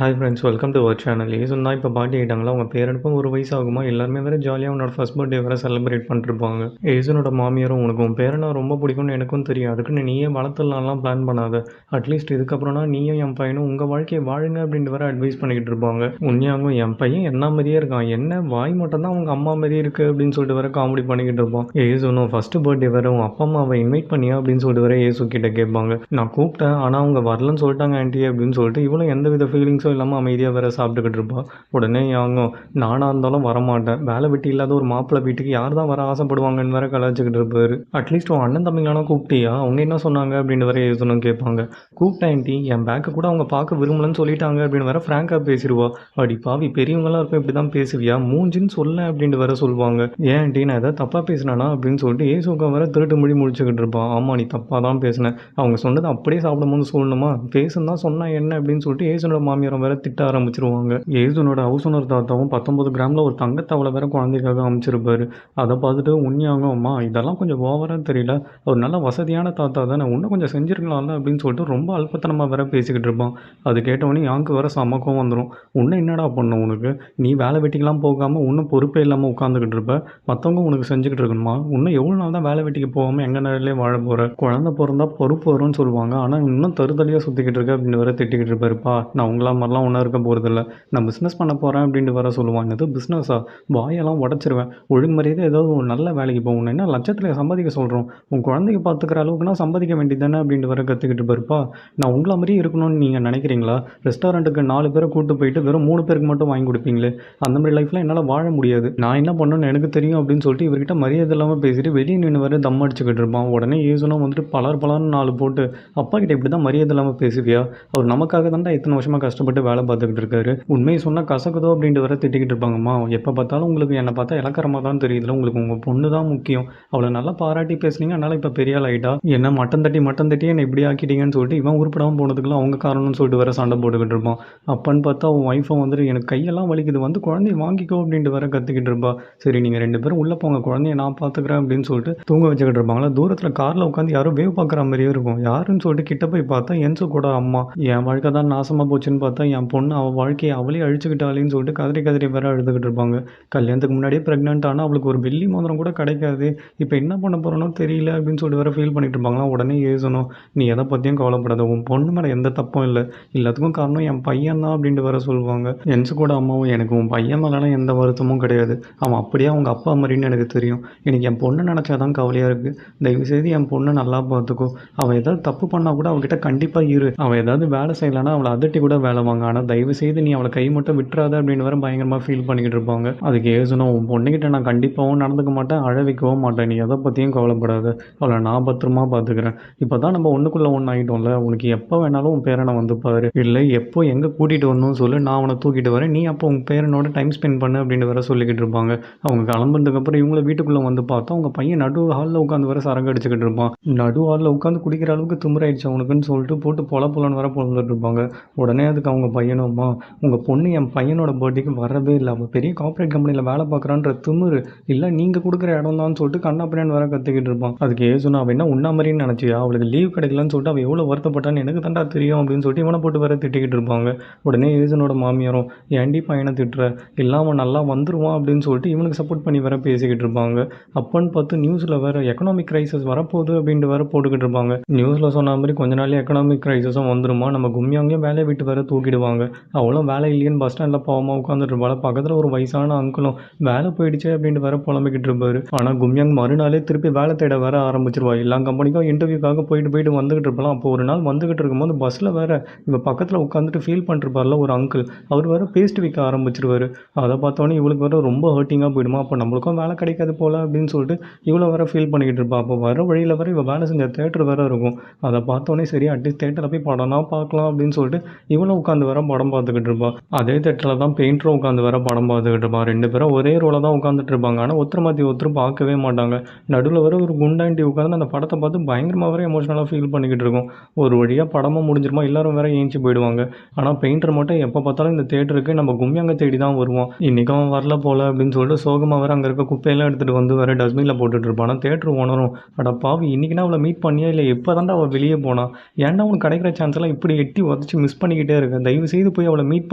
Hi friends, welcome to our channel. ஏசுன்னா இப்போ party ஆகிட்டாங்களா? அவங்க பேரனுக்கும் ஒரு வயசு ஆகுமா? எல்லாருமே வேறு ஜாலியாக அவனோட ஃபர்ஸ்ட் பர்த்டே வேறு செலிப்ரேட் பண்ணிருப்பாங்க. ஏசுனோட மாமியாரும் உனக்கு உன் பேரனை ரொம்ப பிடிக்கும்னு எனக்கும் தெரியும், அதுக்குன்னு நீயே வளர்த்துடலாம்லாம் பிளான் பண்ணாத. அட்லீஸ்ட் இதுக்கப்புறம்னா நீயும் என் பையனும் உங்கள் வாழ்க்கையை வாழுங்க அப்படின்ட்டு வேறு அட்வைஸ் பண்ணிக்கிட்டு இருப்பாங்க. உண்மையாகவும் என் பையன் என்ன மாதிரியே இருக்கான், என்ன வாய் மட்டும் தான் அவங்க அம்மா மாதிரியே இருக்குது அப்படின்னு சொல்லிட்டு வேறு காமெடி பண்ணிக்கிட்டு இருப்பான். ஏசுனும் ஃபஸ்ட்டு பர்த்டே வேறு உன் அப்பா அம்மாவை இன்வைட் பண்ணியா அப்படின்னு சொல்லிட்டு வேறு ஏசு கிட்ட கேட்பாங்க. நான் கூப்பிட்டேன், ஆனால் அவங்க வரலன்னு சொல்லிட்டாங்க ஆண்டி அப்படின்னு சொல்லிட்டு இவளும் எந்த வித ஃபீலிங்ஸும் இல்லாமல் அமைதியாக வேற சாப்பிட்டுக்கிட்டு இருப்பா. உடனே யாங்க நானாக இருந்தாலும் வரமாட்டேன், வேலை வெட்டி இல்லாத ஒரு மாப்பிள்ளை வீட்டுக்கு யார் தான் வர ஆசைப்படுவாங்கன்னு வேற கலாச்சிக்கிட்டு இருப்பாரு. அட்லீஸ்ட் உன் அண்ணன் தம்பிங்களானா கூப்பிட்டியா, அவங்க என்ன சொன்னாங்க அப்படின்னு வேற ஏசணும் கேட்பாங்க. கூப்பிட்டேன் ஆண்டி, என் பேக்கை கூட அவங்க பார்க்க விரும்பலன்னு சொல்லிட்டாங்க அப்படின்னு வேற ஃப்ராங்காக பேசிடுவா. அடி பாவி, பெரியவங்களாம் இருக்கும் இப்படி தான் பேசுவியா, மூஞ்சின்னு சொல்ல அப்படின்ட்டு வேற சொல்லுவாங்க. ஏன் ஆண்டி நான் எதாவது தப்பாக பேசினானா அப்படின்னு சொல்லிட்டு ஏசுக்கா வேற திருட்டு மொழி முடிச்சுக்கிட்டு இருப்பான். ஆமாம், நீ தப்பாக தான் பேசினேன், அவங்க சொன்னது அப்படியே சாப்பிடும்போது சொல்லணுமா, பேசுன்னு தான் சொன்னா என்ன அப்படின்னு சொல்லிட்டு ஏசுனோட மாமியாரம் வேற திட்ட ஆரம்பிச்சிருவாங்க. ஏசுனோட ஹவுஸ் ஓனர் தாத்தாவும் 19 கிராமில் ஒரு தங்கத்தவளை வேற குழந்தைக்காக அமைச்சிருப்பாரு. அதை பார்த்துட்டு உண்மையாங்க அம்மா இதெல்லாம் கொஞ்சம் ஓவராக தெரியல, ஒரு நல்ல வசதியான தாத்தா தானே, இன்னும் கொஞ்சம் செஞ்சுருக்கலாம்ல அப்படின்னு சொல்லிட்டு ரொம்ப அல்பத்தனமாக வேற பேசிக்கிட்டு இருப்பான். அது கேட்டவொடனே யாருக்கு வேற சமக்கம் வந்துடும். உன்னை என்னடா பண்ணும் உனக்கு, நீ வேலை வெட்டிக்கெல்லாம் போகாமல் இன்னும் பொறுப்பே இல்லாமல் உட்காந்துக்கிட்டு இருப்ப, மற்றவங்க உனக்கு செஞ்சுக்கிட்டு இருக்கணுமா, இன்னும் எவ்வளோ நாள் தான் வேலை வெட்டிக்கு போகாமல் எங்கள் நேரிலே வாழ போகிற, குழந்தை பிறந்தா பொறுப்பு வரும்னு சொல்லுவாங்க, ஆனால் இன்னும் தருதலையாக சுற்றிக்கிட்டு இருக்க அப்படின்னு வேற திட்டிக்கிட்டு இருப்பாருப்பா. நான் உங்களா மாதிரிலாம் ஒன்றும் இருக்க போகிறதில்ல, நான் பிஸ்னஸ் பண்ண போகிறேன் அப்படின்ட்டு வர சொல்லுவாங்க. இது பிஸ்னஸா, வாயெல்லாம் உடச்சிருவேன், ஒழுங்கு மரியாதை ஏதாவது ஒரு நல்ல வேலைக்கு போகணும், என்ன லட்சத்தில் சம்பாதிக்க சொல்கிறோம், உன் குழந்தைக்கு பார்த்துக்கிற அளவுக்குனா சம்பாதிக்க வேண்டியது தானே அப்படின்ட்டு வர கற்றுக்கிட்டு இருப்பாருப்பா. நான் உங்களை மாதிரியே இருக்கணும்னு நீங்கள் நினைக்கிறீங்களா, ரெஸ்டாரண்ட்டுக்கு 4 பேரை கூப்பிட்டு போயிட்டு வெறும் 3 பேருக்கு மட்டும் வாங்கி கொடுப்பீங்களே, அந்த மாதிரி லைஃப்பில் என்னால் வாழ முடியாது, நான் என்ன பண்ணணும்னு எனக்கு தெரியும் அப்படின்னு சொல்லிட்டு இவர்கிட்ட மரியாதை இல்லாமல் பேசிட்டு வெளியே நின்று வர தம் அடிச்சுக்கிட்டு இருப்பான். உடனே ஏசுனா வந்துட்டு பலர்னு 4 போட்டு, அப்பா கிட்ட இப்படி தான் மரியாதை இல்லாமல் பேசுவியா, அவர் நமக்காக தான் இத்தனை வருஷமாக கஷ்டப்பட்டு வேலை பார்த்துக்கிட்டு இருக்காரு, உண்மையை சொன்னால் கசக்குதோ அப்படின்ட்டு வர திட்டிக்கிட்டு இருப்பாங்கம்மா. எப்போ பார்த்தாலும் உங்களுக்கு என்னை பார்த்தா இலக்கரமாக தான் தெரியுதுல, உங்களுக்கு உங்கள் பொண்ணு தான் முக்கியம், அவளை நல்லா பாராட்டி பேசுனீங்க, அதனால் இப்போ பெரிய ஆள் ஆகிட்டா, என்ன மட்டன் தட்டி என்னை இப்படி ஆக்கிட்டீங்கன்னு சொல்லிட்டு இவன் உருப்படாமல் போனதுக்குலாம் அவங்க காரணம்னு சொல்லிட்டு வர சண்டை போட்டுக்கிட்டு இருப்பான். அப்பன்னு பார்த்தா அவன் ஒய்ஃபை வந்துட்டு எனக்கு கையெல்லாம் வலிக்குது, வந்து குழந்தைய வாங்கிக்கோ அப்படின்ட்டு வர கற்றுக்கிட்டு இருப்பா. சரி நீங்கள் 2 பேரும் உள்ளே போங்க, குழந்தைய நான் பார்த்துக்கிறேன் அப்படின்னு சொல்லிட்டு தூங்க வச்சுக்கிட்டு இருப்பாங்களா. தூரத்தில் காரில் உட்காந்து யாரும் வேவ் பார்க்குற மாதிரியே இருக்கும். யாருன்னு சொல்லிட்டு கிட்ட போய் பார்த்தா என்சு கூட அம்மா. என் வாழ்க்கை தான் நாசமாக போச்சுன்னு பார்த்தா என் பொண்ணு அவள் வாழ்க்கையை அவளே அழிச்சுக்கிட்டாலேன்னு சொல்லிட்டு கதறி வேற அழுதுகிட்டு இருப்பாங்க. கல்யாணத்துக்கு முன்னாடியே ப்ரெக்னென்ட் ஆனால் அவளுக்கு ஒரு வெள்ளி மோதிரம் கூட கிடைக்காது, இப்போ என்ன பண்ண போகிறனோ தெரியல அப்படின்னு சொல்லிட்டு வேற ஃபீல் பண்ணிட்டு இருப்பாங்களா. உடனே ஏசணும், நீ எதை பற்றியும் கவலைப்படாத, உன் பொண்ணு மேலே எந்த தப்பும் இல்லை, எல்லாத்துக்கும் காரணம் என் பையன் தான் அப்படின்ட்டு வேற சொல்லுவாங்க. என்சு கூட அம்மாவும், எனக்கு உன் பையன் மேலாம் எந்த வருத்தமும் கிடையாது, அவன் அப்படியே அவங்க அப்பா மாதிரின்னு எனக்கு தெரியும், எனக்கு என் பொண்ணு நினச்சாதான் கவலையாக இருக்குது, தயவுசெய்து என் பொண்ணை நல்லா பார்த்துக்கோ, அவள் ஏதாவது தப்பு பண்ணால் கூட அவகிட்ட கண்டிப்பாக இரு, அவள் ஏதாவது வேலை செய்யலைன்னா அவளை அதட்டி கூட வேலை வாங்க, ஆனால் தயவு செய்து நீ அவளை கை மட்டும் விட்டுறாத அப்படின்னு வேற பயங்கரமாக ஃபீல் பண்ணிக்கிட்டு இருப்பாங்க. அதுக்கு ஏசணும், உன் பொண்ணுக்கிட்ட நான் கண்டிப்பாகவும் நடந்துக்க மாட்டேன், அழ வைக்கவும் மாட்டேன், நீ எதை பற்றியும் கவலைப்படாத, அவளை நான் பத்திரமா பார்த்துக்கிறேன், இப்போ தான் நம்ம ஒன்றுக்குள்ளே ஒன்று ஆகிட்டோம்ல, உனக்கு எப்போ வேணாலும் உன் பேரனை வந்து பாரு, இல்லை எப்போ எங்கே கூட்டிகிட்டு வரணும்னு சொல்லு, நான் அவனை தூக்கிட்டு வரேன், நீ அப்போ உன் பேரனோட டைம் ஸ்பெண்ட் பண்ணு அப்படின்னு வேற சொல்லிக்கிட்டு இருப்பாங்க. அவங்க கிளம்புறதுக்கப்புறம் இவங்களை வீட்டுக்குள்ளே வந்து பார்த்தா அவங்க பையன் நடு ஹாலில் உட்காந்து வர சரக்கு அடிச்சுக்கிட்டு இருப்பான். நடு ஹாலில் உட்காந்து குடிக்கிற அளவுக்கு திமிராயிடுச்சு அவனுக்குன்னு சொல்லிட்டு போட்டு பொலன்னு வர பொழுதுட்டு இருப்பாங்க. உடனே அதுக்கு அவங்க பையனும்மா, உங்கள் பொண்ணு என் பையனோட பர்த்டேக்கு வரவே இல்லை, அவள் பெரிய கார்ப்பரேட் கம்பெனியில் வேலை பார்க்குறான்ற திமிரு, இல்லை நீங்கள் கொடுக்குற இடம் தான் சொல்லிட்டு கண்ணாப்பின்னு வேற கற்றுக்கிட்டு இருப்பான். அதுக்கு ஏசுனா, அவன் என்ன உண்ணா மாதிரின்னு நினச்சியா, அவளுக்கு லீவ் கிடைக்கலன்னு சொல்லிட்டு அவள் எவ்வளோ வருத்தப்பட்டான்னு எனக்கு தாண்டா தெரியும் அப்படின்னு சொல்லிட்டு இவனை போட்டு வேற திட்டிக்கிட்டு இருப்பாங்க. உடனே ஏசுனோட மாமியாரும், ஏன்டி பையனை திட்டுற, இல்லாமல் நல்லா வந்துடுவான் அப்படின்னு சொல்லிட்டு இவனுக்கு சப்போர்ட் பண்ணி வேற பேசிக்கிட்டு இருப்பாங்க. அப்பன்னு பார்த்து நியூஸில் வேற எக்கனாமிக் கிரைசிஸ் வரப்போகுது அப்படின்ட்டு வேற போட்டுக்கிட்டு இருப்பாங்க. நியூஸில் சொன்ன மாதிரி கொஞ்ச நாள் எக்கனாமிக் கிரைசிஸும் வந்துருமா, நம்ம கும்மியாங்கையும் வேலையை விட்டு வேற தூக்கிடுவாங்க, அவளும் வேலை இல்லைன்னு பஸ் ஸ்டாண்டில் பாவமாக உட்காந்துட்டு இருப்பாள். பக்கத்தில் ஒரு வயசான அங்கிளும் வேலை போயிடுச்சு அப்படின்ட்டு வேற புலம்பிக்கிட்டு இருப்பாரு. ஆனால் கும்மியாங் மறுநாளே திருப்பி வேலை தேட வேற ஆரம்பிச்சிருவா. எல்லா கம்பெனிக்கும் இன்டர்வியூக்காக போயிட்டு வந்துகிட்டு இருப்பான். அப்போ ஒரு நாள் வந்துகிட்டு இருக்கும்போது பஸ்ஸில் வேற இவ பக்கத்தில் உட்காந்துட்டு ஃபீல் பண்ணிருப்பார்ல ஒரு அங்கிள், அவர் வேற பேஸ்ட் விற்க ஆரம்பிச்சிருவாரு. அதை பார்த்தோன்னே இவளுக்கு வேற ரொம்ப ஹர்ட்டிங்காக போயிடுமா, அப்போ நம்மளுக்கும் வேலை கிடைக்காது போல அப்படின்னு சொல்லிட்டு இவ்வளோ வேற ஃபீல் பண்ணிக்கிட்டு இருப்பா. அப்போ வர வழியில் வேற இவள் வேலை செஞ்ச தேட்டர் வேற இருக்கும். அதை பார்த்தோன்னே சரி அட்லீஸ்ட் தேட்டரில் போய் படம்னா பார்க்கலாம் அப்படின்னு சொல்லிட்டு இவளும் உட்காந்து வேற படம் பார்த்துக்கிட்டு இருப்பா. அதே தேட்டரில் தான் பெயிண்டரும் உட்காந்து வேற படம் பார்த்துக்கிட்டு இருப்பான். 2 பேரும் ஒரே ரோல தான் உட்காந்துட்டு இருப்பாங்க, ஆனால் ஒருத்தர் மாற்றி ஒருத்தர் பார்க்கவே மாட்டாங்க. நடுவில் வர ஒரு குண்டாண்டி உட்காந்து அந்த படத்தை பார்த்து பயங்கரமாக வேற எமோஷனலாக ஃபீல் பண்ணிக்கிட்டு இருக்கும். ஒரு வழியாக படமாக முடிஞ்சிருமா, எல்லாரும் வேற ஏஞ்சி போயிடுவாங்க. ஆனால் பெயிண்டர் மட்டும் எப்போ பார்த்தாலும் இந்த தேட்டருக்கு நம்ம கும்மியாங்க தேடி தான் வருவான். இன்றைக்கும் அவன் வரல போல அப்படின்னு சொல்லிட்டு சோகமாக வேற அங்கே இருக்க குப்பையெல்லாம் எடுத்துகிட்டு வந்து வேற டஸ்ட்பினில் போட்டுட்டு இருப்பான். தேட்டர் ஓனரும், அட பாவி இன்றைக்கினா அவளை மீட் பண்ணியா, இல்லை எப்போ தாண்டா அவள் வெளியே போனா, ஏன்டா உனக்கு கிடைக்கிற சான்ஸ்லாம் இப்படி எட்டி உதச்சி மிஸ் பண்ணிக்கிட்டே இருக்க, தயவு செய்து போய் அவளை மீட்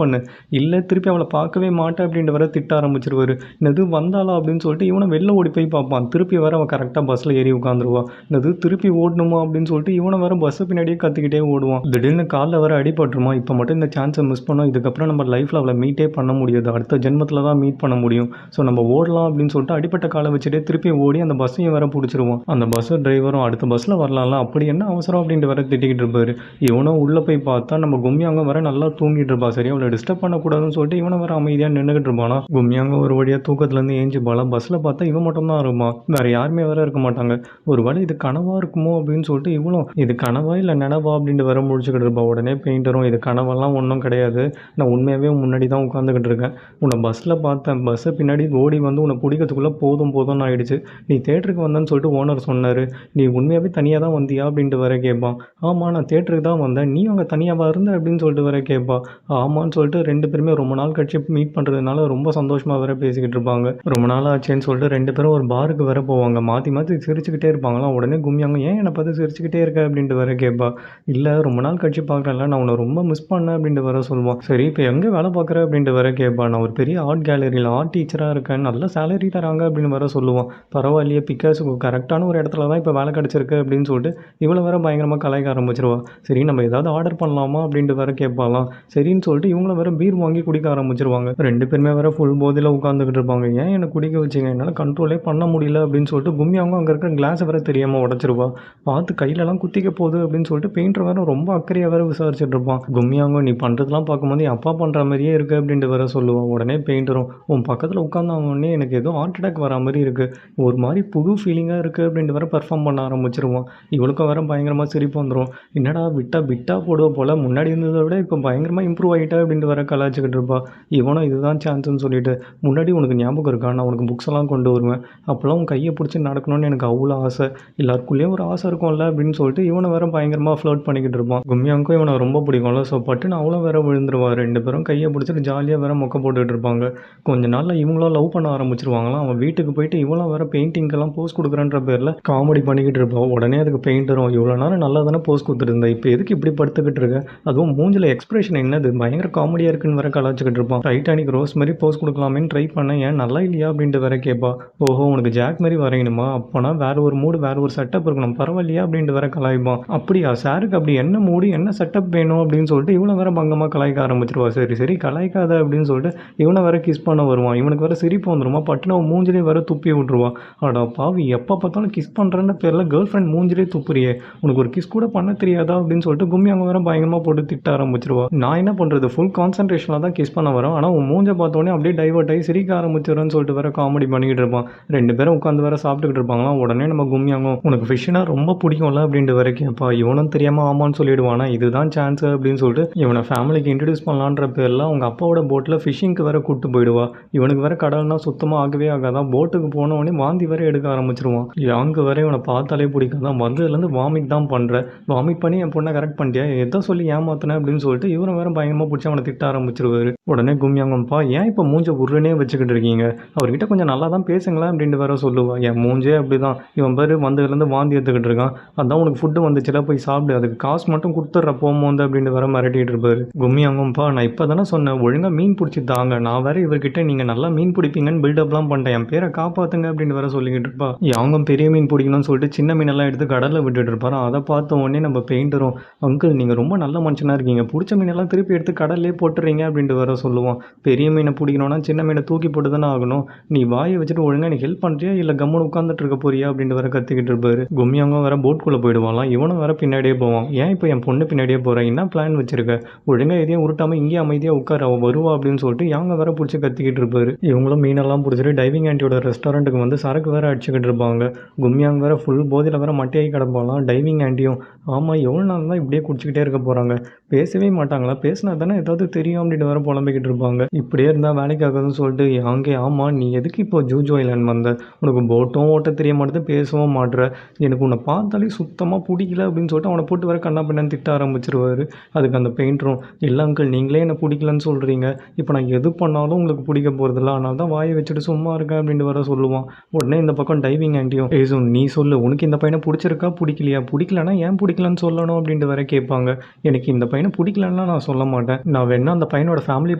பண்ணு, இல்லை திருப்பி அவளை பார்க்கவே மாட்டேன் அப்படின்ட்டு வர திட்ட ஆரம்பிச்சிருவாரு. என்னது வந்தாளா அப்படின்னு சொல்லிட்டு இவனை வெளில ஓடி போய் பார்ப்பான். திருப்பி வர அவன் கரெக்டாக பஸ்ஸில் ஏறி உட்காந்துருவான். என்னது திருப்பி ஓடணுமா அப்படின்னு சொல்லிட்டு இவனை வர பஸ்ஸு பின்னாடியே கத்திக்கிட்டே ஓடுவான். திடீர்னு காலில் வர அடிபட்டுருமா, இப்போ மட்டும் இந்த சான்ஸை மிஸ் பண்ணோம், இதுக்கப்புறம் நம்ம லைஃப்பில் அவளை மீட்டே பண்ண முடியாது, அடுத்த ஜென்மத்தில் தான் மீட் பண்ண முடியும், ஸோ நம்ம ஓடலாம் அப்படின்னு சொல்லிட்டு அடிப்பட்ட காலை வச்சுட்டே திருப்பி ஓடி அந்த பஸ்ஸையும் வர பிடிச்சிருவான். அந்த பஸ் டிரைவரும் அடுத்த பஸ்ஸில் வரலாம்ல, அப்படி என்ன அவசரம் அப்படின்ட்டு வர திட்டிக்கிட்டு இருப்பாரு. இவனும் உள்ளே போய் பார்த்தா நம்ம கும்மியாங்க வர நல்லா தூங்கிட்டு இருப்பா. சரி அவளை டிஸ்டர்ப் பண்ணக்கூடாதுன்னு சொல்லிட்டு இவனை வர அமைதியாக நின்றுக்கிட்டு இருப்பானா. கும்மியாங்க ஒரு வழியாக தூக்கத்துலேருந்து ஏஞ்சி போல பஸ்ஸில் பார்த்தா இவன் மட்டும் தான் இருப்பான், வேறு யாருமே வர இருக்க மாட்டாங்க. ஒரு வேளை இது கனவா இருக்குமோ அப்படின்னு சொல்லிட்டு இவனும் இது கனவா இல்லை நினவா அப்படின்ட்டு வர முடிச்சுக்கிட்டு இருப்பா. உடனே பெயிண்டரும் இது கனவெல்லாம் ஒன்றும் கிடையாது, நான் உண்மையாகவே முன்னாடி தான் உட்காந்துக்கிட்டு இருக்கேன், உன்னை பஸ்ஸில் பார்த்தேன், பஸ்ஸை பின்னாடி ஓடி வந்து உன்னை பிடிக்கிறதுக்குள்ளே போதும்னு ஆயிடுச்சு, நீ தேட்டருக்கு வந்தேன்னு சொல்லிட்டு ஓனர் சொன்னார், நீ உண்மையாகவே தனியாக தான் வந்தியா அப்படின்ட்டு வர கேட்பான். ஆமாம் நான் தேட்டருக்கு தான் வந்தேன், நீ அங்கே தனியாக இருந்த அப்படின்னு சொல்லிட்டு வர கேட்பா. ஆமான்னு சொல்லிட்டு ரெண்டு பேருமே ரொம்ப நாள் கழிச்சு மீட் பண்ணுறதுனால ரொம்ப சந்தோஷமாக வேற பேசிக்கிட்டு இருப்பாங்க. ரொம்ப நாள் ஆச்சுன்னு சொல்லிட்டு ரெண்டு பேரும் ஒரு பாருக்கு வர போவாங்க. மாற்றி மாற்றி சிரிச்சுக்கிட்டே இருப்பாங்களாம். உடனே கும்மியாங்க ஏன் என்னை பார்த்து சிரிச்சுக்கிட்டே இருக்க அப்படின்ட்டு வர கேட்பா. இல்லை ரொம்ப நாள் கழிச்சு பார்க்குறேன்ல, நான் உன்னை ரொம்ப மிஸ் பண்ணேன் அப்படின்ட்டு வர சொல்லுவான். சரி இப்போ எங்கே வேலை பார்க்குற அப்படின்ட்டு வர கேட்பா. நான் ஒரு பெரிய ஆர்ட் கேலரியில் ஆர்ட் டீச்சராக இருக்கேன், நல்ல சேலரி தராங்க அப்படின்னு வர சொல்லுவான். பரவாயில்லையே பிக்காஸுக்கு கரெக்டான ஒரு இடத்துல தான் இப்போ வேலை கிடச்சிருக்கு அப்படின்னு சொல்லிட்டு இவ்வளோ வேற பயங்கரமாக கலாய்க்க ஆரம்பிச்சிருவா. சரி நம்ம ஏதாவது ஆர்டர் பண்ணலாமா அப்படின்ட்டு வேற கேட்பாலாம். சரின்னு சொல்லிட்டு இவங்கள வேற பீர் வாங்கி குடிக்க ஆரம்பிச்சிருவாங்க. ரெண்டு பேருமே வேற ஃபுல் போதையில் உட்காந்துக்கிட்டு இருப்பாங்க. ஏன் என்னை குடிக்க வச்சிங்க, என்னால் கண்ட்ரோலே பண்ண முடியல அப்படின்னு சொல்லிட்டு கும்மியாங்க அங்கே இருக்கிற கிளாஸை வேற தெரியாமல் உடச்சிருவா. பார்த்து கையிலலாம் குத்திக்க போகுது அப்படின்னு சொல்லிட்டு பெயிண்டர் வேற ரொம்ப அக்கறையாக வேற விசாரிச்சுட்டு இருப்பான். கும்மியாங்க நீ பண்ணுறதுலாம் பார்க்கும்போது என் அப்பா பண்ணுற மாதிரியே இருக்கு அப்படின்ட்டு வேற சொல்லுவான். உடனே பெயிண்டரும் உன் பக்கத்தில் உட்காந்தாங்கன்னே எனக்கு ஏதோ ஹார்ட் அட்டாக் வர மாதிரி இருக்குது, ஒரு மாதிரி புது ஃபீலிங்காக இருக்குது அப்படின்ட்டு வேற பர்ஃபார்ம் பண்ண ஆரம்பிச்சிருவான். இவளுக்கும் வேற பயங்கரமாக சிரிப்பு வந்துடும். என்னடா விட்டா போடுவ போல், முன்னாடி இருந்ததை விட இப்போ பயங்கரமாக இம்ப்ரூவ் ஆகிட்டா அப்படின்ட்டு வர கலாய்ச்சிக்கிட்டு இருப்பா. இவனும் இதுதான் சான்ஸ்ன்னு சொல்லிட்டு முன்னாடி உனக்கு ஞாபகம் இருக்கா, நான் உனக்கு புக்ஸ் எல்லாம் கொண்டு வருவேன், அப்போல்லாம் உன் கையை பிடிச்சி நடக்கணும்னு எனக்கு அவ்வளோ ஆசை, எல்லாருக்குள்ளேயும் ஒரு ஆசை இருக்கும்ல அப்படின்னு சொல்லிட்டு இவனை வேற பயங்கரமாக ஃப்ளோட் பண்ணிக்கிட்டு இருப்பான். கும்மியாவுக்கும் இவனை ரொம்ப பிடிக்கும்ல, ஸோ பட்டுன்னு அவ்வளோ வேற விழுந்துருவா. ரெண்டு பேரும் கையை பிடிச்சிட்டு ஜாலியாக வேற மொக்க போட்டுக்கிட்டு இருப்பாங்க. கொஞ்ச நாளில் இவங்களும் லவ் பண்ண ஆரம்பிச்சிருவாங்களாம். அவன் வீட்டுக்கு போயிட்டு இவளும் வேற பெயிண்டிங்கெல்லாம் போஸ் கொடுக்குறன்ற பேரில் காமெடி பண்ணிக்கிட்டு இருப்பான். உடனே அதுக்கு பெயிண்டரும் இவ்வளோ நேரம் நல்லா தானே போஸ் கொடுத்துருந்தேன், இப்போ எதுக்கு இப்படி படுத்துக்கிட்டு இருக்க, அதுவும் மூஞ்சில் எக்ஸ்பிரஷன் என்னது பயங்கர காமெடியாக இருக்குன்னு வேற கலாச்சிக்கிட்டு இருப்பான். டைட்டானிக் ரோஸ் மாதிரி போஸ் கொடுக்கலாமேன்னு ட்ரை பண்ணேன், ஏன் நல்லா இல்லையா அப்படின்ட்டு வேற கேட்பா. ஓஹோ உனக்கு ஜாக் மாதிரி வரையணுமா, அப்போனா வேற ஒரு மூடு வேற ஒரு செட்டப் இருக்கணும், பரவாயில்லையா அப்படின்ட்டு வேற கலாய்ப்பான். அப்படியா சாருக்கு அப்படி என்ன மூடு என்ன செட்டப் வேணும் அப்படின்னு சொல்லிட்டு இவனை வேற பங்கமாக கலாய்க்க ஆரம்பிச்சிருவா. சரி கலாய்க்காத அப்படின்னு சொல்லிட்டு இவனை வேற கிஸ் பண்ண வருவான். இவனுக்கு வேற சிரிப்பு வந்துருமா, பட்டுன மூஞ்சிலே வேற துப்பி விட்டுருவான். அடா பாவி எப்போ பார்த்தாலும் கிஸ் பண்ணுறேன்னு பேரில் கேர்ள் ஃப்ரெண்ட் மூஞ்சிலே துப்புறியே, உனக்கு ஒரு கிஸ் கூட பண்ண தெரியாதா அப்படின்னு சொல்லிட்டு கும்மி அவங்க வேற பயங்கரமாக போட்டு திட்ட ஆரம்பிச்சிருவா. நான் என்ன பண்ணுறது ஃபுல் கான்சன்ட்ரேஷனில் தான் கிஸ் பண்ண வரோம், ஆனால் உன் மூஞ்சை பார்த்தோன்னே அப்படியே டைவர்ட் ஆகி சிரிக்க ஆரம்பிச்சிடுறேன்னு சொல்லிட்டு வேற காமெடி பண்ணிக்கிட்டு இருப்பான். ரெண்டு பேரும் உட்காந்து வேற சாப்பிட்டுக்கிட்டு இருப்பாங்களாம். உடனே நம்ம கும்மியாங்க உனக்கு ஃபிஷ்னா ரொம்ப பிடிக்கும்ல அப்படின்ட்டு வர கேட்பா. இவனும் தெரியாமல் ஆமான்னு சொல்லிடுவானா, இதுதான் சான்ஸ் அப்படின்னு சொல்லிட்டு இவனை ஃபேமிலிக்கு இன்ட்ரடியூஸ் பண்ணலான்ற பேரில் அவங்க அப்பாவோட போட்டில் ஃபிஷிங்க்கு வேற கூப்பிட்டு போயிடுவா. இவனுக்கு வேற கடல்னா சுத்தமாக ஆகவே ஆகாதான், போட்டுக்கு போனவொடனே வாந்தி வேற எடுக்க ஆரம்பிச்சிருவான். அங்கே வர இவனை பார்த்தாலே பிடிக்காதான், வந்ததுலேருந்து வாமிட் தான் பண்ணுறேன், வாமிட் பண்ணி என் பொண்ணை கரெக்ட் பண்ணிட்டியா, எதை சொல்லி ஏமாத்தினேன் அப்படின்னு சொல்லிட்டு இவனை வேற பயங்கரமாக பிடிச்சி அவனை திட்ட ஆரம்பிச்சிருவாரு. உடனே கும்மியாங்கப்பா ஏன் இப்போ மூஞ்சை உருனே வச்சுக்கிட்டு இருக்கீங்க, அவர்கிட்ட கொஞ்சம் நல்லா தான் பேசுங்களேன் அப்படின்ட்டு வேற சொல்லுவா. என் மூஞ்சே அப்படி தான், இவன் பேர் வந்ததுலேருந்து வாந்தி எடுத்துக்கிட்டு இருக்கான், அதான் உனக்கு ஃபுட்டு வந்துச்சுல போய் சாப்பிடு, அதுக்கு காசு மட்டும் கொடுத்துட்ற போமோந்து அப்படின்னு வேற மிரட்டிட்டு இருப்பாரு. கும்மியாங்கப்பா நான் இப்போ தானே சொன்னேன் ஒழுங்காக மீன் பிடிச்சி தாங்க, நான் வேற இவர்கிட்ட நீங்கள் நல்லா மீன் பிடிப்பீங்கன்னு பில்டப்லாம் பண்ணிட்டேன், என் பேரை காப்பாற்றுங்க அப்படின்னு வேற சொல்லிக்கிட்டு இருப்பா. அவங்க பெரிய மீன் பிடிக்கணும்னு சொல்லிட்டு சின்ன மீனெல்லாம் எடுத்து கடலில் விட்டுட்டு இருப்பாரு. அதை பார்த்த உடனே நம்ம பெயிண்டரும் அங்கிள் நீங்கள் ரொம்ப நல்ல மனுஷனாக இருக்கீங்க, பிடிச்ச மீனெல்லாம் திருப்பி எடுத்து கடல்லே போட்டுறீங்க அப்படின்ட்டு வேற சொல்லுவான். பெரிய மீனை பிடிக்கணும்னா சின்ன மீனை தூக்கி போட்டு தானே ஆகணும், நீ வாயை வச்சுட்டு ஒழுங்காக நீ ஹெல்ப் பண்ணுறியா இல்லை கம்முன்னு உட்காந்துட்டு இருக்க போறியா அப்படின்ட்டு வேற கத்திக்கிட்டு இருப்பாரு. கும்மியாங்க வேற போட்குள்ளே போயிடுவாங்களாம். இவனும் வேற பின்னாடியே போவான். ஏன் இப்போ என் பொண்ணு பின்னாடியே போகிறேன், என்ன பிளான் வச்சிருக்க, ஒழுங்காக எதையும் உருட்டாமல் இங்கேயே அமைதியாக உட்கார, அவள் வருவா அப்படின்னு சொல்லிட்டு யாங்க வேற பிடிச்சி கத்திக்கிட்டு இருப்பாரு. இவங்களும் மீனெல்லாம் பிடிச்சிட்டு டைவிங் ஆண்டியோட ரெஸ்டாரண்ட்டுக்கு வந்து சரக்கு வேற அடிச்சுக்கிட்டு இருப்பாங்க. கும்மியாங்க வேற ஃபுல் போதையில் வேற மட்டையாகி கிடப்பாலாம். டைவிங் ஆண்டியும் ஆமாம் எவ்வளோ நாள் தான் இப்படியே குடிச்சிக்கிட்டே இருக்க போகிறாங்க, பேசவே மாட்டாங்களா, பேசினா தானே ஏதாவது தெரியும் அப்படின்னு வேற புலம்பிக்கிட்டு இருப்பாங்க. இப்படியே இருந்தால் வேலைக்கு ஆகுதுன்னு சொல்லிட்டு அங்கே ஆமாம் நீ எதுக்கு இப்போ ஜூஜோ ஐலாண்ட் வந்த, உனக்கு போட்டும் ஓட்ட தெரிய மாட்டேது பேசவும் மாட்டுற, எனக்கு உன்னை பார்த்தாலே சுத்தமாக பிடிக்கல அப்படின்னு சொல்லிட்டு அவனை போட்டு வர கண்ணா பின்னான்னு திட்ட ஆரம்பிச்சிருவாரு. அதுக்கு அந்த பெயிண்டரும் இல்லை அங்கிள் நீங்களே என்னை பிடிக்கலன்னு சொல்கிறீங்க, இப்போ நான் எது பண்ணாலும் உங்களுக்கு பிடிக்க போகிறதில்ல, அதனால தான் வாயை வச்சுட்டு சும்மா இருக்கேன் அப்படின்ட்டு வர சொல்லுவான். உடனே இந்த பக்கம் டைவிங் ஆண்டியும் ஏசும் நீ சொல்லு உனக்கு இந்த பையனை பிடிச்சிருக்கா பிடிக்கலையா, பிடிக்கலன்னா ஏன் பிடிக்கலன்னு சொல்லணும் அப்படின்ட்டு வர கேட்பாங்க. எனக்கு இந்த பையனை பிடிக்கலன்னா வேணால் நான் சொல்ல மாட்டேன், நான் வேணா அந்த பையனோட ஃபேமிலியை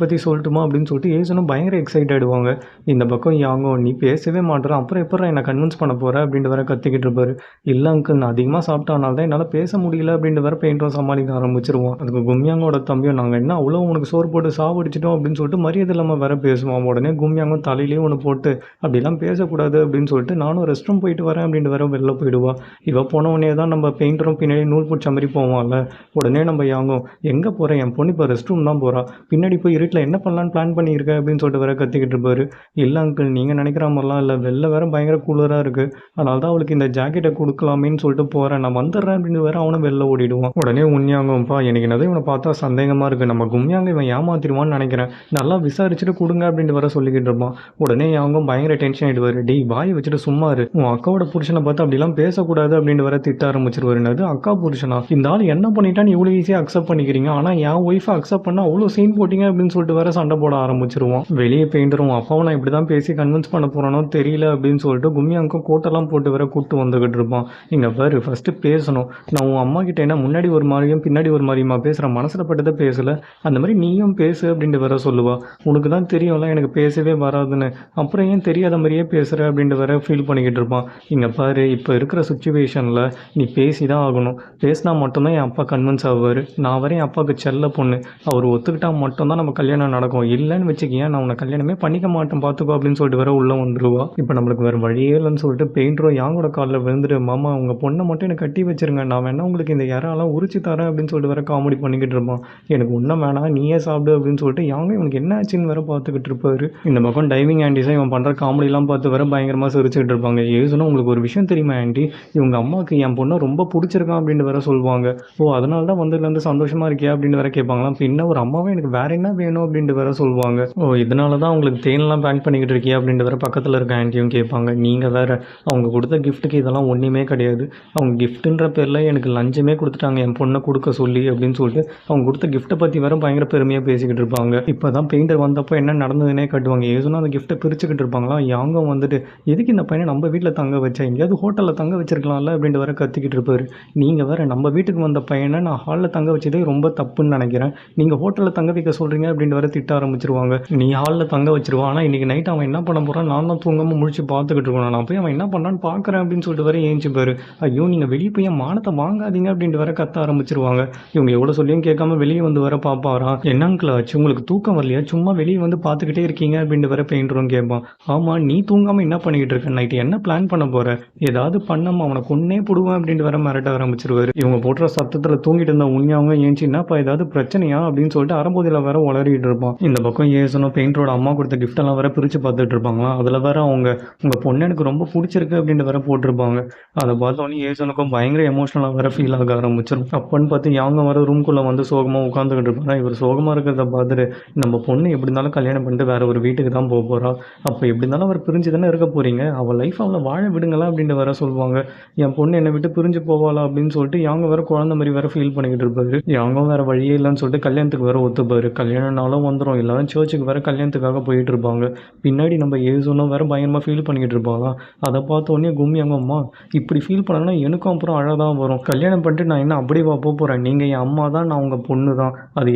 பற்றி சொல்லட்டுமா அப்படின்னு சொல்லிட்டு ஏசனும் பயங்கர எக்ஸைட் ஆகிடுவாங்க. இந்த பக்கம் யாங்கோ நீ பேசவே மாட்டேற, அப்புறம் எப்போ என்னை கன்வின்ஸ் பண்ண போகிற அப்படின்ட்டு வேற கத்திக்கிட்டு இருப்பாரு. இல்லை அங்கிள் நான் அதிகமாக சாப்பிட்டனால தான் என்னால் பேச முடியல அப்படின்ட்டு வேற பெயிண்டரும் சமாளிக்க ஆரம்பிச்சிருவான். அதுக்கு கும்யாங்கோட தம்பியும் நாங்கள் என்ன அவ்வளோ உனக்கு சோறு போட்டு சாவடிச்சிட்டோம் அப்படின்னு சொல்லிட்டு மரியாதை இல்லாமல் வேற பேசுவான். உடனே கும்யாங்கும் தலையிலேயே ஒன்று போட்டு அப்படிலாம் பேசக்கூடாது அப்படின்னு சொல்லிட்டு நானும் ரெஸ்ட் ரூம் போயிட்டு வரேன் அப்படின்ட்டு வேற வெளில போயிடுவா. இவ போனவொடனே தான் நம்ம பெயிண்டரும் பின்னாடி நூல் பிடிச்ச மாதிரி போவான்ல. உடனே நம்ம யாங்கும் எங்கே போகிறேன், என் பொண்ணு இப்போ ரெஸ்ட் ரூம் தான் போகிறா, பின்னாடி போய் இருட்டில் என்ன பண்ணலான்னு பிளான் பண்ணியிருக்க அப்படின்னு சொல்லிட்டு வேற கத்திக்கிட்டு இருப்பாரு. இல்லை அங்கிள் நீங்கள் நினைக்கிற மாதிரிலாம் இல்லை, வெளில வேற பயங்கர கூலராக இருக்குது, அதனால தான் அவளுக்கு இந்த ஜாக்கெட்டை கொடுக்கலாமேன்னு சொல்லிட்டு போகிறேன், நான் வந்துடுறேன் அப்படின்னு வேற அவனும் வெளில ஓடிடுவான். உடனே உண்மையாங்கும்ப்பா எனக்கு என்னது இவனை பார்த்தா சந்தேகமாக இருக்குது, நம்ம கும்மியாங்க இவன் ஏமாத்திடுவான்னு நினைக்கிறேன், நல்லா விசாரிச்சுட்டு கொடுங்க அப்படின்ட்டு வர சொல்லிக்கிட்டு இருப்பான். உடனே யாங்கும் பயங்கர டென்ஷன் ஆகிடுவார். டேய் வாய் வச்சுட்டு சும்மா இரு, உன் அக்காவோட புருஷனை பார்த்து அப்படிலாம் பேசக்கூடாது அப்படின்ட்டு வர திட்ட ஆரம்பிச்சிருவாரு. என்னது அக்கா புருஷனா, இந்த ஆள் என்ன பண்ணிட்டான்னு இவ்வளோ ஈஸியாக அக்செப்ட் பண்ணிக்கிறீங்க, ஆனால் என் ஒய்ஃபை அக்செப்ட் பண்ணால் அவ்வளோ சீன் போட்டிங்க அப்படின்னு சொல்லிட்டு வேற சண்டை போட ஆரம்பிச்சிருவான். வெளியே பெயிண்டரும் அப்பாவை நான் இப்படி தான் பேசி கன்வின்ஸ் பண்ண போகிறானோ தெரியல அப்படின்னு சொல்லிட்டு கும்மியாங்கும் கோட்டெல்லாம் போட்டு வேற கூப்பிட்டு வந்துக்கிட்டு இருப்பான். இங்கே பாரு ஃபஸ்ட்டு பேசணும், நான் உன் அம்மா கிட்ட என்ன முன்னாடி ஒரு மாதிரியும் பின்னாடி ஒரு மாதிரியுமா பேசுகிறேன், மனசில் பட்டதை பேசலை, அந்த மாதிரி நீயும் பேசு அப்படின்ட்டு வேற சொல்லுவா. உனக்கு தான் தெரியும்ல எனக்கு பேசவே வராதுன்னு, அப்புறம் ஏன் தெரியாத மாதிரியே பேசுகிற அப்படின்ட்டு வேற ஃபீல் பண்ணிக்கிட்டு இருப்பான். இங்கே பாரு இப்போ இருக்கிற சுச்சுவேஷனில் நீ பேசி தான் ஆகணும், பேசினா மட்டும்தான் என் அப்பா கன்வின்ஸ் ஆவார், நான் வரையும் அப்பாவுக்கு செல்ல பொண்ணு, அவர் ஒத்துக்கிட்டால் மட்டும்தான் நம்ம கல்யாணம் நடக்கும், இல்லைன்னு வச்சுக்கேன் நான் உன்னை கல்யாணமே பண்ணிக்க மாட்டேன் பார்த்துக்கோ அப்படின்னு சொல்லிட்டு வேற உள்ளே வந்துடுவா. இப்போ நம்மளுக்கு வேறு வழியே இல்லைன்னு சொல்லிட்டு பெயிண்டரும் யாங்கோட காலில் விழுந்துட்டு மாமா உங்கள் பொண்ணை மட்டும் எனக்கு கட்டி வச்சிருங்க, நான் வேணா உங்களுக்கு இந்த இறாலாம் உரிச்சு தரேன் அப்படின்னு சொல்லிட்டு வேற காமெடி பண்ணிக்கிட்டு இருப்பான். எனக்கு ஒன்றும் வேணாம் நீயே சாப்பிடு அப்படின்னு சொல்லிட்டு யாங்க இவனுக்கு என்ன ஆச்சுன்னு வேற பார்த்துக்கிட்டு இருப்பாரு. இந்த பக்கம் டைவிங் ஆண்டிஸாக இவன் பண்ணுற காமெடிலாம் பார்த்து வேற பயங்கரமாக சிரிச்சுக்கிட்டு இருப்பாங்க. ஏசுனா உங்களுக்கு ஒரு விஷயம் தெரியுமா ஆண்டி, இவங்க அம்மாவுக்கு என் பொண்ணை ரொம்ப பிடிச்சிருக்கான் அப்படின்னு வேற சொல்லுவாங்க. ஓ அதனால தான் வந்ததுலேருந்து சந்தோஷமா இருக்கியா அப்படின்னு வேற கேட்பாங்களாம். பின்ன ஒரு அம்மாவே எனக்கு வேற என்ன வேணும் அப்படின்ட்டு வேற சொல்லுவாங்க. ஓ இதனால தான் உங்களுக்கு தேன்லாம் பேக் பண்ணிக்கிட்டு இருக்கியா அப்படின்ட்டு வேற பக்கத்தில் இருக்க ஆண்டியும் கேட்பாங்க. நீங்கள் வேற அவங்க கொடுத்த கிஃப்ட்டுக்கு இதெல்லாம் ஒன்றுமே கிடையாது, அவங்க கிஃப்ட்டுன்ற பேரில் எனக்கு லஞ்சமே கொடுத்துட்டாங்க என் பொண்ணை கொடுக்க சொல்லி அப்படின்னு சொல்லிட்டு அவங்க கொடுத்த கிஃப்ட்டை பற்றி வேற பயங்கர பெருமையாக பேசிக்கிட்டு இருப்பாங்க. இப்போ தான் பெயிண்டர் வந்தப்போ என்ன நடந்ததுன்னே கட்டுவாங்க. ஏசுனா அந்த கிஃப்ட்டை பிரிச்சுக்கிட்டு இருப்பாங்களா. யாங்க வந்துட்டு எதுக்கு இந்த பையனை நம்ம வீட்டில் தங்க வச்சா, எங்கேயாவது ஹோட்டலில் தங்க வச்சிருக்கலாம்ல அப்படின்ட்டு வேற கத்திக்கிட்டு இருப்பாரு. நீங்கள் வேற நம்ம வீட்டுக்கு வந்த பையனை நான் ஹாலில் தங்க வச்சதே ரொம்ப தப்புன்னு நினைக்கிறேன், நீங்கள் ஹோட்டலில் தங்க வைக்க சொல்கிறீங்க அப்படின்ட்டு வேற திட்ட ஆரம்பிச்சிருவாங்க. நீ ஹாலில் தங்க வச்சிருவான், ஆனால் இன்றைக்கி நைட் அவன் என்ன பண்ண போகிறான், நான் தான் தூங்காமல் முழிச்சு பார்த்துக்கிட்டு இருக்கணும், நான் போய் அவன் என்ன பண்ணான்னு பார்க்குறேன் அப்படின்னு சொல்லிட்டு வேற ஏஞ்சிப்பாரு. ஐயோ நீங்கள் வெளியே போய் மானத்தை வாங்காதீங்க அப்படின்ட்டு வேற கத்த ஆரம்பிச்சிருவாங்க. இவங்க எவ்வளோ சொல்லியும் கேட்காம வெளியே வந்து வர பார்ப்பாரா. என்னங்களா ஆச்சு உங்களுக்கு தூக்கம் வரலையா, சும்மா வெளியே வந்து பார்த்துக்கிட்டே இருக்கீங்க அப்படின்ட்டு வேற பெயிண்டரும் கேட்பான். ஆமாம் நீ தூங்காமல் என்ன பண்ணிக்கிட்டு இருக்க, நைட்டு என்ன பிளான் பண்ண போகிற, ஏதாவது பண்ணாமல் அவனை கொன்னே போடுவேன் அப்படின்ட்டு வேற மிரட்ட ஆரம்பிச்சிருவாரு. இவங்க போட்டுற சத்தத்தில் தூங்கிட்டு இருந்தா உண்மையாவங்க ஏஞ்சி என்னப்பா ஏதாவது பிரச்சனையா அப்படின்னு சொல்லிட்டு அறம்போதில் வேற உளறிட்டு இருப்பான். இந்த பக்கம் ஏசனும் பெயிண்டரோட அம்மா கொடுத்த கிஃப்டெல்லாம் வேற பிரித்து பார்த்துட்டு இருப்பாங்களா. அதில் வேற அவங்க உங்கள் பொண்ணு எனக்கு ரொம்ப பிடிச்சிருக்கு அப்படின்ட்டு வேற போட்டிருப்பாங்க. அதை பார்த்தோன்னே ஏசனுக்கும் பயங்கர எமோஷனலாக வேற ஃபீல் ஆக ஆரம்பிச்சிடும். அப்பன்னு பார்த்து யாங்க வர ரூம்குள்ளே வந்து சோகமாக உட்காந்துக்கிட்டு இருப்பாங்க. இவர் சோகமாக இருக்கிறத பார்த்துட்டு நம்ம பொண்ணு எப்படி இருந்தாலும் கல்யாணம் பண்ணிட்டு வேற ஒரு வீட்டுக்கு தான் போக போகிறா, அப்போ எப்படி இருந்தாலும் அவர் பிரிஞ்சு தானே இருக்க போகிறீங்க, அவள் லைஃப் அவளை வாழ விடுங்களா அப்படின்ட்டு வேற சொல்லுவாங்க. என் பொண்ணு என்னை விட்டு பிரிஞ்சு போவாளா அப்படின்னு சொல்லிட்டு யாங்க வேற குழந்தை மாதிரி வேற ஃபீல் பண்ணிக்கிட்டு இருப்பாரு. யாங்க வேற வழியே இல்லைன்னு சொல்லிட்டு கல்யாணத்துக்கு வேற ஒத்துப்பாரு. கல்யாணம்னாலும் வந்துடும், எல்லாரும் சர்ச்சுக்கு வேற கல்யாணத்துக்காக போயிட்டு இருப்பாங்க. பின்னாடி நம்ம ஏசுனும் வேற பயங்கரமாக ஃபீல் பண்ணிக்கிட்டு இருப்பாங்களா. அதை பார்த்தோன்னே கும்மி அவங்க அம்மா இப்படி ஃபீல் பண்ணனா எனக்கும் அப்புறம் அழகாக வரும், கல்யாணம் பண்ணிட்டு நான் என்ன அப்படிவா போக போகிறேன், நீங்கள் என் அம்மா தான் நான் உங்கள் பொண்ணு தான், அது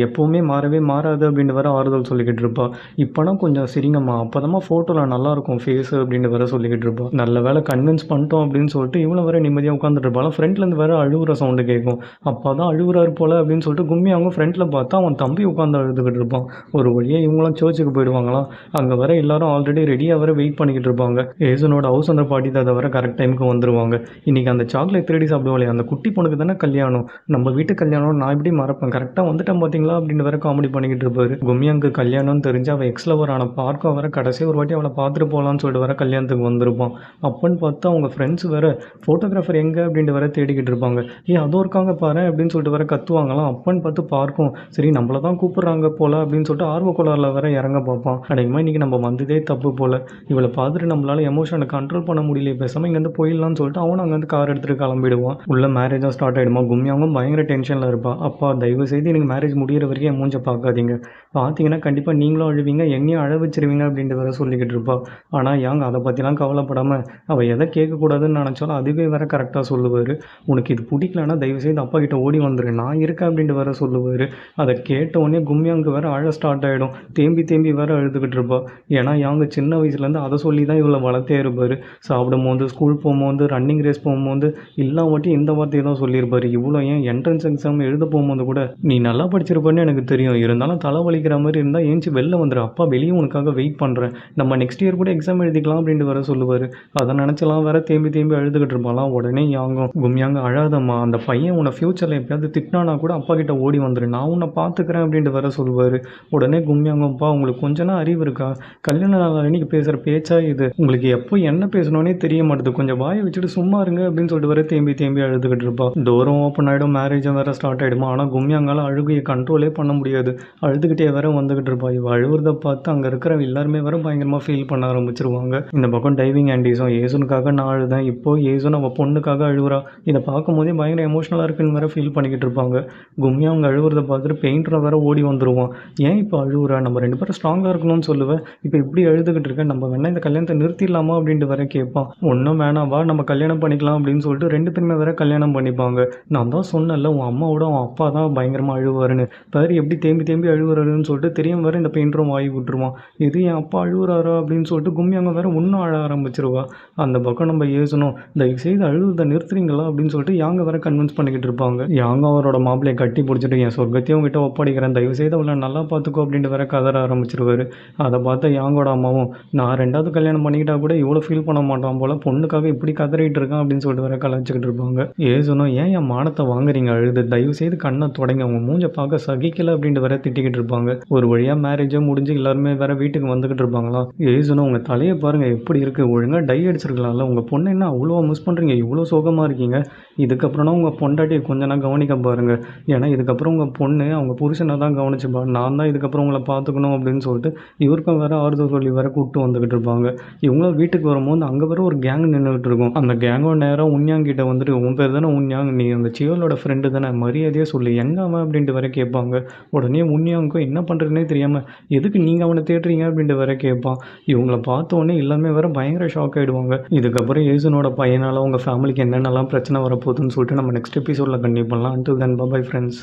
எப்போவுமே மாறவே மாறாது அப்படின்னு வேற ஆறுதல் சொல்லிக்கிட்டு இருப்பா. இப்போனா கொஞ்சம் சரிங்கம்மா அப்போதாம்மா ஃபோட்டோவில் நல்லாயிருக்கும் ஃபேஸு அப்படின்னு வேற சொல்லிக்கிட்டு இருப்பா. நல்ல வேலை கன்வின்ஸ் பண்ணிட்டோம் அப்படின்னு சொல்லிட்டு இவ்வளோ வேற நிம்மதியாக உட்காந்துட்டு இருப்பாள். ஃப்ரெண்ட்லேருந்து வேற அழுகுற சவுண்டு கேட்கும். அப்போ தான் அழுகுறாரு போல் அப்படின்னு சொல்லிட்டு கும்மி அவங்க ஃப்ரெண்டில் பார்த்தா அவன் தம்பி உட்காந்து அழுதுகிட்டு இருப்பான். ஒரு வழியாக இவங்களாம் சர்ச்சுக்கு போயிடுவாங்களாம். அங்கே வர எல்லாரும் ஆல்ரெடி ரெடியாக வர வெயிட் பண்ணிக்கிட்டு இருப்பாங்க. ஏசனோட ஹவுஸ் அந்த பாட்டி தான் வர கரெக்ட் டைமுக்கு வந்துருவாங்க. இன்றைக்கி அந்த சாக்லேட் திருடி சாப்பிடுவாளே அந்த குட்டி பொண்ணுக்கு தானே கல்யாணம், நம்ம வீட்டு கல்யாணம் நான் எப்படி மறப்பேன், கரெக்டாக வந்துட்டேன் பார்த்தீங்களா அப்படின்னு வேற காமெடி பண்ணிக்கிட்டு இருப்பாரு. கும்மியாங்கு கல்யாணம்னு தெரிஞ்சு அவள் எக்ஸ்லவர் ஆன பார்க்க வர கடைசி ஒரு வாட்டி அவளை பார்த்துட்டு போகலான்னு சொல்லிட்டு வர கல்யாணத்துக்கு வந்திருப்பான். அப்பன்னு பார்த்தா அவங்க ஃப்ரெண்ட்ஸ் வேற ஃபோட்டோகிராஃபர் எங்கே அப்படின்ட்டு வேற தேடிக்கிட்டு இருப்பாங்க. அதோ இருக்காங்க பாரு அப்படின்னு சொல்லிட்டு வேற கத்துவாங்களாம். அப்பன்னு பார்த்து பார்க்கும் சரி நம்மள தான் கூப்பிட்றாங்க போல அப்படின்னு சொல்லிட்டு ஆர்வக்கோளாறில் வேற இறங்க பார்ப்பான். அன்றைக்குமா இன்றைக்கி நம்ம வந்ததே தப்பு போல், இவளை பார்த்துட்டு நம்மளால எமோஷனை கண்ட்ரோல் பண்ண முடியல, பேசாமல் இங்கேருந்து போயிடலாம்னு சொல்லிட்டு அவனும் அங்கேருந்து கார் எடுத்துகிட்டு கிளம்பிடுவான். உள்ள மேரேஜாக ஸ்டார்ட் ஆகிடுமா. கும்மியாவும் பயங்கர டென்ஷனில் இருப்பா. அப்பா தயவு செய்து எனக்கு மேரேஜ் முடிகிற வரைக்கும் என் மூஞ்சை பார்க்காதீங்க, பார்த்தீங்கன்னா கண்டிப்பாக நீங்களும் அழுவீங்க என்னையும் அழ வச்சிருவீங்க அப்படின்ட்டு வேற சொல்லிக்கிட்டு இருப்பா. ஆனால் யாங்க அதை பற்றிலாம் கவலைப்படாமல் அவள் எதை கேட்கக்கூடாதுன்னு நினச்சாலும் அதுவே வேற கரெக்டாக சொல்லுவார். உனக்கு இது பிடிக்கலன்னா தயவுசெய்து அப்பா கிட்ட ஓடி வந்துடு நான் இருக்கேன் அப்படின்ட்டு வேற சொல்லுவார். சொல்லுவார். அதை கேட்ட உடனே கும்யாங்கு வேற அழ ஸ்டார்ட் ஆகிடும். தேம்பி தேம்பி வேற அழுதுகிட்டு இருப்பா. ஏன்னா யாங்க சின்ன வயசுலேருந்து அதை சொல்லி தான் இவளை வளர்த்தே இருப்பார். சாப்பிடும்போது, ஸ்கூல் போகும்போது, ரன்னிங் ரேஸ் போகும்போது எல்லா வாட்டியும் இந்த வார்த்தையை தான் சொல்லியிருப்பார். இவ்வளோ ஏன் என்ட்ரன்ஸ் எக்ஸாம் எழுத போகும்போது கூட நீ நல்லா படிச்சிருப்பேன்னு எனக்கு தெரியும், இருந்தாலும் தலை வலிக்கிற மாதிரி இருந்தால் ஏஞ்சி வெளில வந்துடு, அப்பா வெளியே உனக்காக வெயிட் பண்ணுறேன், நம்ம நெக்ஸ்ட் இயர் கூட எக்ஸாம் எழுதிக்கலாம் அப்படின்ட்டு வேற சொல்லுவார். அதை நினச்சலாம் வேற தேம்பி தேம்பி அழுதுகிட்டு இருப்பாலாம். உடனே யாங்கும், கும்யாங்க அழாதம்மா, அந்த பையன் உன்னை ஃப்யூச்சரில் எப்பயாவது திட்டினானா கூட அப்பா கிட்ட ஓடி வந்துடு, நான் உன்னை பார்த்துக்கிறேன் அப்படின்ட்டு வேற சொல்லுவார். உடனே கும்யாங்கப்பா உங்களுக்கு கொஞ்சம் அறிவு இருக்கா, கல்யாண நாள் அன்னைக்கு பேசுகிற பேச்சா இது, உங்களுக்கு எப்போ என்ன பேசணுன்னே தெரிய மாட்டேது, கொஞ்சம் வாயை வச்சுட்டு சும்மா இருங்க அப்படின்னு சொல்லிட்டு வேற தேம்பி தேம்பி அழுதுகிட்டு இருப்பா. டோரும் ஓப்பன் ஆகிடும், மேரேஜும் வேற ஸ்டார்ட் ஆகிடுமா. ஆனால் கும்யாங்கால அழுகையை கண்ட்ரோலே பண்ண முடியாது. அழுதுகிட்டே வேற வந்துகிட்டு இருப்பா. இவ அழுவுறத பார்த்து அங்கே இருக்கிற எல்லாருமே வேற பயங்கரமாக ஃபீல் பண்ண ஆரம்பிச்சிருவாங்க. இந்த பக்கம் டைவிங் ஆண்டிஸும் ஏசுனுக்காக நான் அழுதேன், இப்போ ஏசுன் அவள் பொண்ணுக்காக அழுகுறா, இதை பார்க்கும் போதே பயங்கர எமோஷனலாக இருக்குன்னு வேற ஃபீல் பண்ணிக்கிட்டு இருப்பாங்க. கும்யா அவங்க அழுவுறத பார்த்துட்டு பெயிண்டரை வேற ஓடி வந்துடுவான். ஏன் இப்போ அழுகுறா, நம்ம 2 பேரும் ஸ்ட்ராங்காக இருக்கணும்னு சொல்லுவேன், இப்போ இப்படி அழுதுகிட்டு இருக்கேன், நம்ம வேணா இந்த கல்யாணத்தை நிறுத்திடலாமா அப்படின்ட்டு வேற கேட்பான். ஒன்றும் வேணாம் வா நம்ம கல்யாணம் பண்ணிக்கலாம் அப்படின்னு சொல்லிட்டு 2 பேருமே வேற கல்யாணம் பண்ணிப்பாங்க. நான் தான் சொன்னேன்ல உன் அம்மாவோட உன் அப்பா தான் பயங்கரமாக அழுவாருன்னு, பாரு எப்படி தேம்பி தேம்பி அழுவுறாருன்னு சொல்லிட்டு தெரியும் வேற இந்த பெயிண்டரும் வாங்கி விட்டுருவான். இது என் அப்பா அழுகுறாரா அப்படின்னு சொல்லிட்டு கும்யாங்க வேற இன்னும் அழ ஆரம்பிச்சிருவா. அந்த பக்கம் நம்ம ஏசணும், தயவு செய்து அழுவதை நிறுத்துறீங்களா அப்படின்னு சொல்லிட்டு யாங்க வேற கன்வின்ஸ் பண்ணிக்கிட்டு இருப்பாங்க. யாங்க அவரோட மாப்பிள்ளையை கட்டி பிடிச்சிட்டு என் சொர்க்கத்தையும் உங்ககிட்ட ஒப்படைக்கிறேன், தயவு செய்து அவளை நல்லா பார்த்துக்கோ அப்படின்ட்டு வேற கதற ஆரம்பிச்சிருவாரு. அதை பார்த்த யாங்கோட அம்மாவும், நான் 2வது கல்யாணம் பண்ணிக்கிட்டா கூட இவ்வளோ ஃபீல் பண்ண மாட்டான் போல, பொண்ணுக்காக இப்படி கதறிட்டு இருக்கான் அப்படின்னு சொல்லிட்டு வேற கலாய்ச்சிக்கிட்டு இருப்பாங்க. ஏசனும், ஏன் என் மானத்தை வாங்குறீங்க அழுது, தயவு செய்து கண்ணை தொடங்க, அவங்க மூஞ்ச பார்க்க சகிக்கல அப்படின்ட்டு வேற திட்டிக்கிட்டு இருப்பாங்க. ஒரு வழியாக மேரேஜே முடிஞ்சு எல்லாருமே வேற வீட்டுக்கு வந்துகிட்டு இருப்பாங்களா. ஏசனும், உங்கள் தலையை பாருங்க எப்படி இருக்கு, ஒழுங்காக டை அடிச்சிருக்கலாம்ல, உங்கள் பொண்ணை என்ன அவ்வளோ மிஸ் பண்ணுறீங்க, இவ்வளோ சோகமாக இருக்கீங்க, இதுக்கப்புறம்னா உங்கள் பொண்டாட்டியை கொஞ்ச நாள் கவனிக்க பாருங்க, ஏன்னா இதுக்கப்புறம் உங்கள் பொண்ணு அவங்க புருஷனை தான் கவனிச்சுப்பா, நான் தான் இதுக்கப்புறம் உங்களை பார்த்துக்கணும் அப்படின்னு சொல்லிட்டு இவருக்கும் வேற ஆறுதல் சொல்லி வேற கூப்பிட்டு வந்துகிட்டு இருப்பாங்க. இவங்களும் வீட்டுக்கு வரும்போது அங்கே வேற ஒரு கேங் நின்றுட்டு இருக்கும். அந்த கேங்கோட நேரம் உன்யாங்கிட்ட வந்துட்டு, உன் பேர் தானே உன்யாங், நீ அந்த சியோலோட ஃப்ரெண்டு தானே, மரியாதையாக சொல்லி எங்க அவன் அப்படின்ட்டு வேற கேட்பாங்க. உடனே உன்யாங்கும் என்ன பண்ணுறதுனே தெரியாமல், எதுக்கு நீங்கள் அவனை தேடுறீங்க அப்படின்ட்டு வேற கேட்பான். இவங்கள பார்த்த உடனே எல்லாமே வேற பயங்கர ஷாக் ஆகிடுவாங்க. இதுக்கப்புறம் ஏசனோட பையனால் அவங்க ஃபேமிலிக்கு என்னென்னலாம் பிரச்சனை வரப்போகுதுன்னு சொல்லிட்டு நம்ம நெக்ஸ்ட் எபிசோடில் கண்டிப்பாக பண்ணலாம். Until then bye friends.